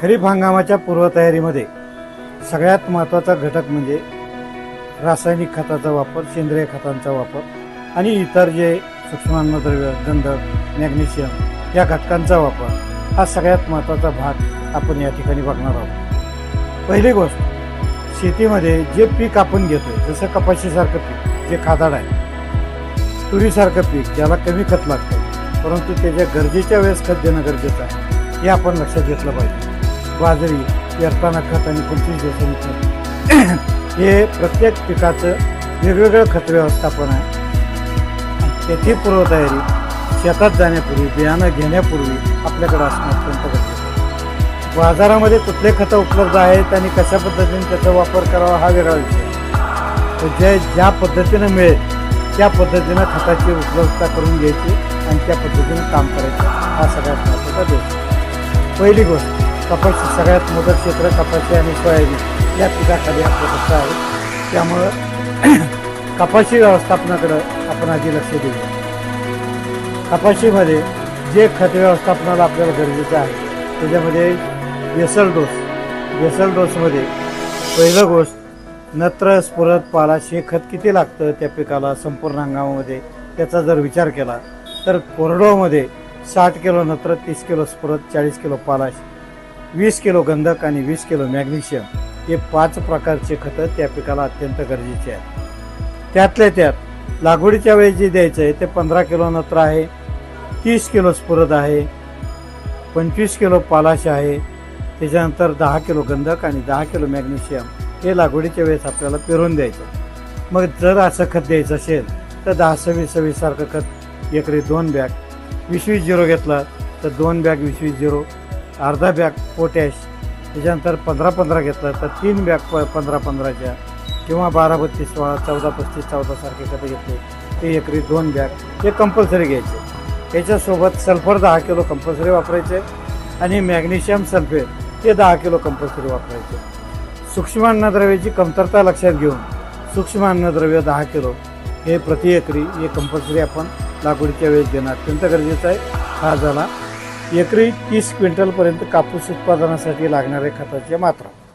खरीप हंगामाच्या पूर्वतयारीमध्ये सगळ्यात महत्त्वाचा घटक म्हणजे रासायनिक खताचा वापर, सेंद्रिय खतांचा वापर आणि इतर जे सूक्ष्मान्नद्रव्य, गंधक, मॅग्नेशियम या घटकांचा वापर हा सगळ्यात महत्त्वाचा भाग आपण या ठिकाणी बघणार आहोत. पहिली गोष्ट, शेतीमध्ये जे पीक आपण घेतोय, जसं कपाशीसारखं पीक जे खादाड आहे, तुरीसारखं पीक ज्याला कमी खत लागतं परंतु त्याच्या गरजेच्या वेळेस खत देणं गरजेचं आहे, हे आपण लक्षात घेतलं पाहिजे. बाजरी पेरताना खत आणि 25 दिवसांनी खत हे प्रत्येक पिकाचं वेगवेगळं खत व्यवस्थापन आहे. त्याची पूर्वतयारी शेतात जाण्यापूर्वी, बियाणं घेण्यापूर्वी आपल्याकडे असणं अत्यंत गरजेचं आहे. बाजारामध्ये कुठले खतं उपलब्ध आहेत आणि कशा पद्धतीने त्याचा वापर करावा हा वेगळा विषय आहे. तर ज्या पद्धतीनं मिळेल त्या पद्धतीनं खताची उपलब्धता करून घ्यायची आणि त्या पद्धतीनं काम करायचं हा सगळ्यात महत्त्वाचा देश. पहिली गोष्ट, कपाशी सगळ्यात मोठं क्षेत्र कपाशी आणि सोयाबीन या पिकाखाली आपल्याकडचं आहे. त्यामुळं कपाशी व्यवस्थापनाकडं आपण आधी लक्ष देऊया. कपाशीमध्ये जे खत व्यवस्थापनाला आपल्याला गरजेचं आहे त्याच्यामध्ये बेसल डोसमध्ये पहिलं गोष्ट, नत्र, स्फुरद, पालाश हे खत किती लागतं त्या पिकाला संपूर्ण हंगामामध्ये त्याचा जर विचार केला तर कोरडवामध्ये 60 किलो नत्र, 30 किलो स्फुरद, 40 किलो पालाश, 20 किलो गंधक आणि 20 किलो मॅग्नेशियम हे 5 प्रकारचे खतं त्या पिकाला अत्यंत गरजेचे आहेत. त्यातल्या त्यात लागवडीच्या वेळी जे द्यायचं आहे ते 15 किलो नत्र आहे, 30 किलो स्फुरद आहे, 25 किलो पालाश आहे, त्याच्यानंतर 10 किलो गंधक आणि 10 किलो मॅग्नेशियम हे लागवडीच्या वेळेस आपल्याला पेरून द्यायचं. मग जर असं खत द्यायचं असेल तर 10-26-26 सारखं खत एकरी 2 बॅग, 20-20 झिरो घेतला तर 2 बॅग 20-20 झिरो, अर्धा बॅग पोटॅश, त्याच्यानंतर 15-15 घेतलं तर 3 बॅग 15-15च्या किंवा 12-32-16, 14-35-14 सारखे खतं घेतले ते एकरी 2 बॅग हे कंपल्सरी घ्यायचे. त्याच्यासोबत सल्फर 10 किलो कंपल्सरी वापरायचे आणि मॅग्नेशियम सल्फेट हे 10 किलो कंपल्सरी वापरायचे. सूक्ष्म अन्नद्रव्याची कमतरता लक्षात घेऊन सूक्ष्म अन्नद्रव्य 10 किलो हे प्रति एकरी हे कंपल्सरी आपण लागवडीच्या वेळेस देणं अत्यंत गरजेचं आहे. हा झाला एकरी 30 क्विंटलपर्यंत कापूस उत्पादनासाठी लागणाऱ्या खताची मात्रा.